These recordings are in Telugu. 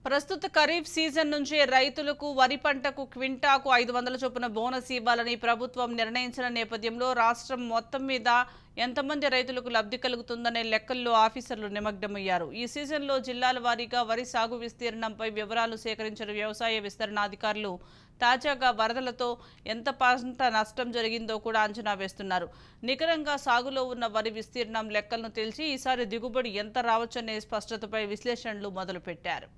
ప్రస్తుత ఖరీఫ్ సీజన్ నుంచి రైతులకు వరి పంటకు క్వింటాకు 500 చొప్పున బోనస్ ఇవ్వాలని ప్రభుత్వం నిర్ణయించిన నేపథ్యంలో రాష్ట్రం మొత్తం మీద ఎంతమంది రైతులకు లబ్ధి కలుగుతుందనే లెక్కల్లో ఆఫీసర్లు నిమగ్నమయ్యారు. ఈ సీజన్లో జిల్లాల వారీగా వరి సాగు విస్తీర్ణంపై వివరాలు సేకరించిన వ్యవసాయ విస్తరణ అధికారులు తాజాగా వరదలతో ఎంత పంట నష్టం జరిగిందో కూడా అంచనా వేస్తున్నారు. నికరంగా సాగులో ఉన్న వరి విస్తీర్ణం లెక్కలను తేల్చి ఈసారి దిగుబడి ఎంత రావచ్చనే స్పష్టతపై విశ్లేషణలు మొదలుపెట్టారు.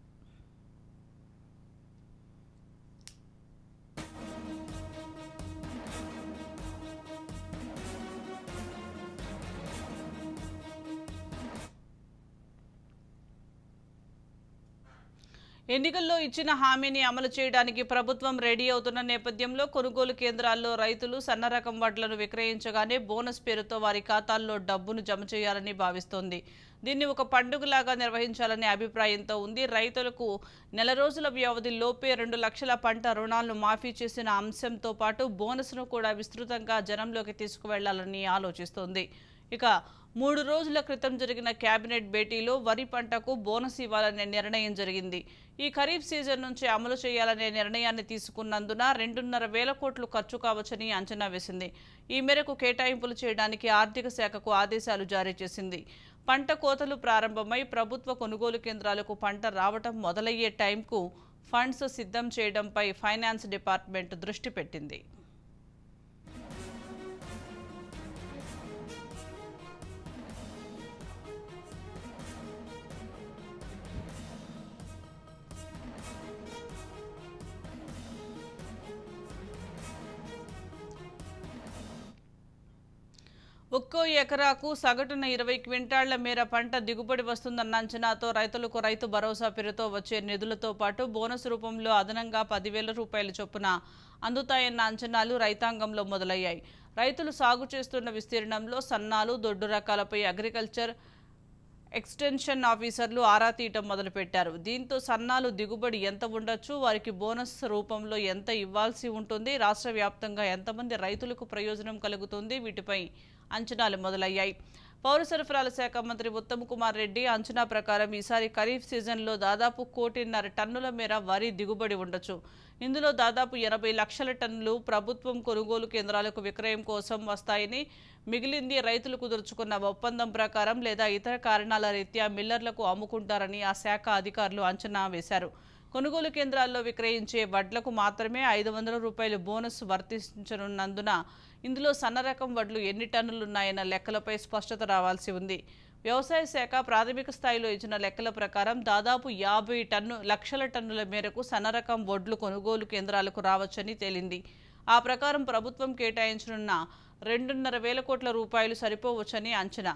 ఎన్నికల్లో ఇచ్చిన హామీని అమలు చేయడానికి ప్రభుత్వం రెడీ అవుతున్న నేపథ్యంలో కొనుగోలు కేంద్రాల్లో రైతులు సన్న రకం వడ్లను విక్రయించగానే బోనస్ పేరుతో వారి ఖాతాల్లో డబ్బును జమ చేయాలని భావిస్తోంది. దీన్ని ఒక పండుగలాగా నిర్వహించాలనే అభిప్రాయంతో ఉంది. రైతులకు నెల రోజుల వ్యవధిలోపే 2 లక్షల పంట రుణాలను మాఫీ చేసిన అంశంతో పాటు బోనస్ను కూడా విస్తృతంగా జనంలోకి తీసుకువెళ్లాలని ఆలోచిస్తోంది. ఇక 3 రోజుల క్రితం జరిగిన కేబినెట్ భేటీలో వరి పంటకు బోనస్ ఇవ్వాలనే నిర్ణయం జరిగింది. ఈ ఖరీఫ్ సీజన్ నుంచి అమలు చేయాలనే నిర్ణయాన్ని తీసుకున్నందున 2.5 కోట్లు ఖర్చు కావచ్చని అంచనా వేసింది. ఈ మేరకు కేటాయింపులు చేయడానికి ఆర్థిక శాఖకు ఆదేశాలు జారీ చేసింది. పంట కోతలు ప్రారంభమై ప్రభుత్వ కొనుగోలు కేంద్రాలకు పంట రావటం మొదలయ్యే టైంకు ఫండ్స్ సిద్ధం చేయడంపై ఫైనాన్స్ డిపార్ట్మెంట్ దృష్టి పెట్టింది. ఒక్కో ఎకరాకు సగటున 20 క్వింటాళ్ల మేర పంట దిగుబడి వస్తుందన్న అంచనాతో రైతులకు రైతు భరోసా పేరుతో వచ్చే నిధులతో పాటు బోనస్ రూపంలో అదనంగా 10,000 రూపాయల చొప్పున అందుతాయన్న అంచనాలు రైతాంగంలో మొదలయ్యాయి. రైతులు సాగు చేస్తున్న విస్తీర్ణంలో సన్నాలు, దొడ్డు రకాలపై అగ్రికల్చర్ ఎక్స్టెన్షన్ ఆఫీసర్లు ఆరా తీయటం మొదలుపెట్టారు. దీంతో సన్నాలు దిగుబడి ఎంత ఉండొచ్చు, వారికి బోనస్ రూపంలో ఎంత ఇవ్వాల్సి ఉంటుంది, రాష్ట్ర వ్యాప్తంగా ఎంతమంది రైతులకు ప్రయోజనం కలుగుతుంది, వీటిపై అంచనాలు మొదలయ్యాయి. పౌర సరఫరాల శాఖ మంత్రి ఉత్తమ్ కుమార్ రెడ్డి అంచనా ప్రకారం ఈసారి ఖరీఫ్ సీజన్లో దాదాపు 1.5 టన్నుల మేర వరి దిగుబడి ఉండొచ్చు. ఇందులో దాదాపు 80 లక్షల టన్నులు ప్రభుత్వం కొనుగోలు కేంద్రాలకు విక్రయం కోసం వస్తాయని, మిగిలింది రైతులు కుదుర్చుకున్న ఒప్పందం ప్రకారం లేదా ఇతర కారణాల రీత్యా మిల్లర్లకు అమ్ముకుంటారని ఆ శాఖ అధికారులు అంచనా వేశారు. కొనుగోలు కేంద్రాల్లో విక్రయించే వడ్లకు మాత్రమే 500 రూపాయలు బోనస్ వర్తించనున్నందున ఇందులో సన్న రకం వడ్లు ఎన్ని టన్నులున్నాయన్న లెక్కలపై స్పష్టత రావాల్సి ఉంది. వ్యవసాయ శాఖ ప్రాథమిక స్థాయిలో ఇచ్చిన లెక్కల ప్రకారం దాదాపు 50 లక్షల టన్నుల మేరకు సన్న రకం వడ్లు కొనుగోలు కేంద్రాలకు రావచ్చని తేలింది. ఆ ప్రకారం ప్రభుత్వం కేటాయించనున్న 2.5 కోట్ల రూపాయలు సరిపోవచ్చని అంచనా.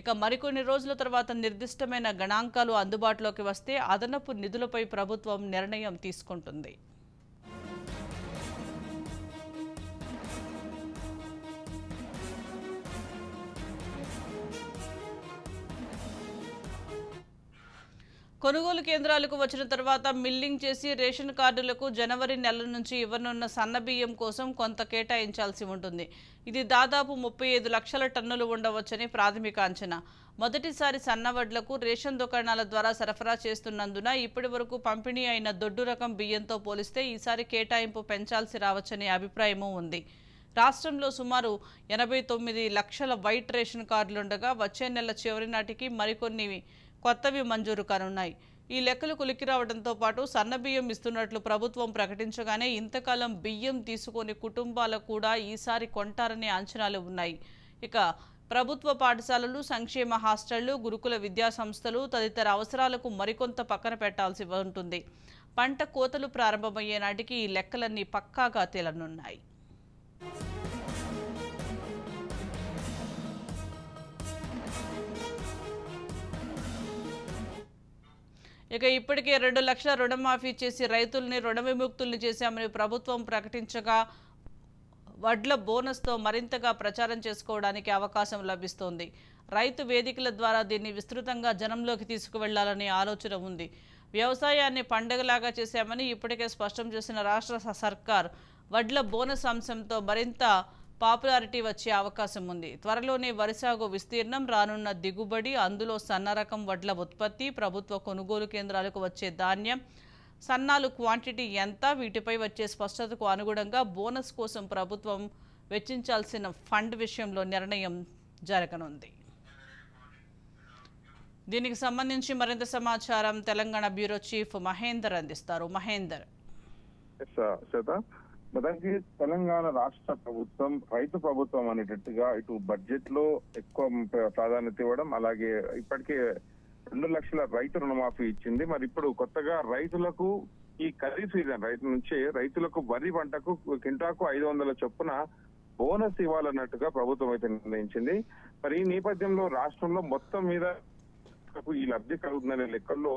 ఇక మరికొన్ని రోజుల తర్వాత నిర్దిష్టమైన గణాంకాలు అందుబాటులోకి వస్తే అదనపు నిధులపై ప్రభుత్వం నిర్ణయం తీసుకుంటుంది. కొనుగోలు కేంద్రాలకు వచ్చిన తర్వాత మిల్లింగ్ చేసి రేషన్ కార్డులకు జనవరి నెల నుంచి ఇవ్వనున్న సన్నబియ్యం కోసం కొంత కేటాయించాల్సి ఉంటుంది. ఇది దాదాపు 35 లక్షల టన్నులు ఉండవచ్చని ప్రాథమిక అంచనా. మొదటిసారి సన్నవడ్లకు రేషన్ దుకాణాల ద్వారా సరఫరా చేస్తున్నందున ఇప్పటి వరకు పంపిణీ అయిన దొడ్డు రకం బియ్యంతో పోలిస్తే ఈసారి కేటాయింపు పెంచాల్సి రావచ్చనే అభిప్రాయమూ ఉంది. రాష్ట్రంలో సుమారు 89 లక్షల వైట్ రేషన్ కార్డులుండగా వచ్చే నెల చివరి నాటికి మరికొన్ని కొత్తవి మంజూరు కానున్నాయి. ఈ లెక్కలు కొలిక్కి రావడంతో పాటు సన్నబియ్యం ఇస్తున్నట్లు ప్రభుత్వం ప్రకటించగానే ఇంతకాలం బియ్యం తీసుకొని కుటుంబాలు కూడా ఈసారి కొంటారనే అంచనాలు ఉన్నాయి. ఇక ప్రభుత్వ పాఠశాలలు, సంక్షేమ హాస్టళ్లు, గురుకుల విద్యా సంస్థలు తదితర అవసరాలకు మరికొంత పక్కన పెట్టాల్సి ఉంటుంది. పంట కోతలు ప్రారంభమయ్యే నాటికి ఈ లెక్కలన్నీ పక్కాగా తేలనున్నాయి. ఇక ఇప్పటికే 2 లక్షల రుణమాఫీ చేసి రైతుల్ని రుణ విముక్తుల్ని చేశామని ప్రభుత్వం ప్రకటించగా వడ్ల బోనస్తో మరింతగా ప్రచారం చేసుకోవడానికి అవకాశం లభిస్తోంది. రైతు వేదికల ద్వారా దీన్ని విస్తృతంగా జనంలోకి తీసుకువెళ్లాలనే ఆలోచన ఉంది. వ్యవసాయాన్ని పండగలాగా చేశామని ఇప్పటికే స్పష్టం చేసిన రాష్ట్ర సర్కార్ వడ్ల బోనస్ అంశంతో మరింత పాపులారిటీ వచ్చే అవకాశం ఉంది. త్వరలోనే వరి సాగు విస్తీర్ణం, రానున్న దిగుబడి, అందులో సన్న రకం వడ్ల ఉత్పత్తి, ప్రభుత్వ కొనుగోలు కేంద్రాలకు వచ్చే ధాన్యం, సన్నాలు క్వాంటిటీ ఎంత, వీటిపై వచ్చే స్పష్టతకు అనుగుణంగా బోనస్ కోసం ప్రభుత్వం వెచ్చించాల్సిన ఫండ్ విషయంలో నిర్ణయం జరగనుంది. దీనికి సంబంధించి మరింత సమాచారం తెలంగాణ బ్యూరో చీఫ్ మహేందర్ అందిస్తారు. మహేందర్. మొదటి తెలంగాణ రాష్ట్ర ప్రభుత్వం రైతు ప్రభుత్వం అనేటట్టుగా ఇటు బడ్జెట్ లో ఎక్కువ ప్రాధాన్యత ఇవ్వడం, అలాగే ఇప్పటికే 2 లక్షల రైతు రుణమాఫీ ఇచ్చింది. మరి ఇప్పుడు కొత్తగా రైతులకు ఈ ఖరీఫ్ సీజన్ రైతు నుంచి రైతులకు వరి పంటకు కింటాకు 500 చొప్పున బోనస్ ఇవ్వాలన్నట్టుగా ప్రభుత్వం అయితే నిర్ణయించింది. మరి ఈ నేపథ్యంలో రాష్ట్రంలో మొత్తం మీద ఈ లబ్ధి కలుగుతుందనే లెక్కల్లో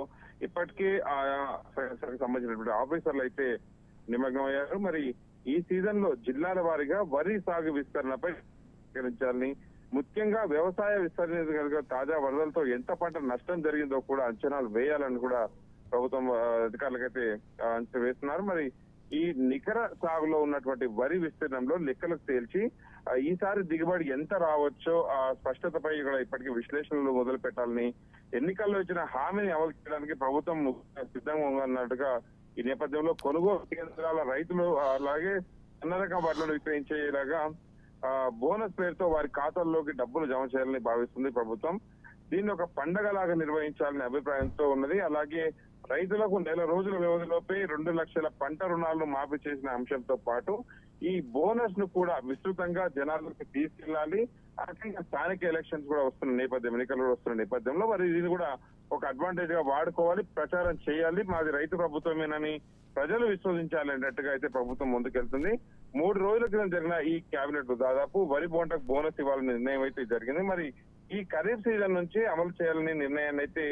ఇప్పటికే సంబంధించినటువంటి ఆఫీసర్లు అయితే నిమగ్నమయ్యారు. మరి ఈ సీజన్ లో జిల్లాల వారీగా వరి సాగు విస్తరణపై పరిష్కరించాలని, ముఖ్యంగా వ్యవసాయ విస్తరణ తాజా వరదలతో ఎంత పంట నష్టం జరిగిందో కూడా అంచనాలు వేయాలని కూడా ప్రభుత్వం అధికారులకైతే అంచనా వేస్తున్నారు. మరి ఈ నికర సాగులో ఉన్నటువంటి వరి విస్తీర్ణంలో లెక్కలకు తేల్చి ఈసారి దిగుబడి ఎంత రావచ్చో ఆ స్పష్టతపై కూడా ఇప్పటికీ విశ్లేషణలు మొదలు పెట్టాలని, ఎన్నికల్లో ఇచ్చిన హామీని అమలు చేయడానికి ప్రభుత్వం సిద్ధంగా ఉన్నట్టుగా ఈ నేపథ్యంలో కొనుగోలు కేంద్రాల రైతులు అలాగే సన్న రకం వడ్లను విక్రయించేలాగా బోనస్ పేరుతో వారి ఖాతాల్లోకి డబ్బులు జమ చేయాలని భావిస్తుంది ప్రభుత్వం. దీన్ని ఒక పండగలాగా నిర్వహించాలనే అభిప్రాయంతో ఉన్నది. అలాగే రైతులకు నెల రోజుల వ్యవధిలోపే 2 లక్షల పంట రుణాలను మాఫీ చేసిన అంశంతో పాటు ఈ బోనస్ ను కూడా విస్తృతంగా జనాలకు తీసుకెళ్లాలి. అదేవిధంగా స్థానిక ఎలక్షన్స్ కూడా వస్తున్న నేపథ్యం, ఎన్నికలు కూడా వస్తున్న నేపథ్యంలో మరి దీన్ని కూడా ఒక అడ్వాంటేజ్ గా వాడుకోవాలి, ప్రచారం చేయాలి, మాది రైతు ప్రభుత్వమేనని ప్రజలు విశ్వసించాలి అన్నట్టుగా అయితే ప్రభుత్వం ముందుకెళ్తుంది. 3 రోజుల క్రితం జరిగిన ఈ కేబినెట్ దాదాపు వరి పంటకు బోనస్ ఇవ్వాలనే నిర్ణయం అయితే జరిగింది. మరి ఈ ఖరీఫ్ సీజన్ నుంచి అమలు చేయాలనే నిర్ణయాన్ని అయితే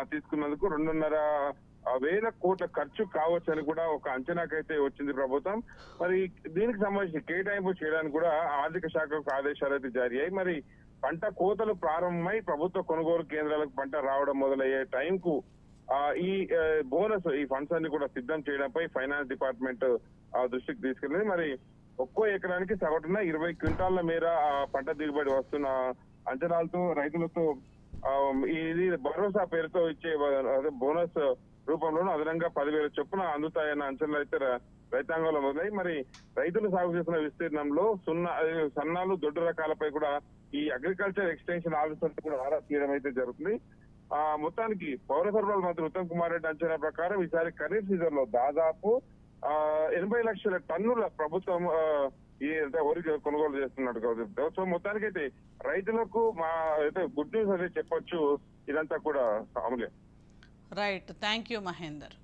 తీసుకున్నందుకు 2.5 కోట్ల ఖర్చు కావచ్చని కూడా ఒక అంచనాకైతే వచ్చింది ప్రభుత్వం. మరి దీనికి సంబంధించి కేటాయింపు చేయడానికి కూడా ఆర్థిక శాఖకు ఆదేశాలు అయితే జారీ అయ్యాయి. మరి పంట కోతలు ప్రారంభమై ప్రభుత్వ కొనుగోలు కేంద్రాలకు పంట రావడం మొదలయ్యే టైంకు ఈ బోనస్ ఈ ఫండ్స్ అన్ని కూడా సిద్ధం చేయడంపై ఫైనాన్స్ డిపార్ట్మెంట్ దృష్టికి తీసుకెళ్ళింది. మరి ఒక్కో ఎకరానికి సగటున 20 క్వింటాళ్ల మేర పంట దిగుబడి వస్తున్న అంచనాలతో రైతులతో ఇది భరోసా పేరుతో ఇచ్చే బోనస్ రూపంలోనూ అదనంగా 10,000 చొప్పున అందుతాయన్న అంచనాలు అయితే రైతాంగంలో మొదలై మరి రైతులు సాగు చేసిన విస్తీర్ణంలో సన్నాలు దొడ్డు రకాలపై కూడా ఈ అగ్రికల్చర్ ఎక్స్టెన్షన్ ఆఫీసర్ కూడా ఆరా తీయడం అయితే జరుగుతుంది. మొత్తానికి పౌర సరఫరాల మంత్రి ఉత్తమ్ కుమార్ రెడ్డి అంచనా ప్రకారం ఈసారి ఖరీఫ్ సీజన్ లో దాదాపు 80 లక్షల టన్నుల ప్రభుత్వం ఈ వరి కొనుగోలు చేస్తున్నట్టుగా. సో మొత్తానికైతే రైతులకు మా అయితే గుడ్ న్యూస్ అదే చెప్పొచ్చు. ఇదంతా కూడా అమలే. Right, thank you Mahender.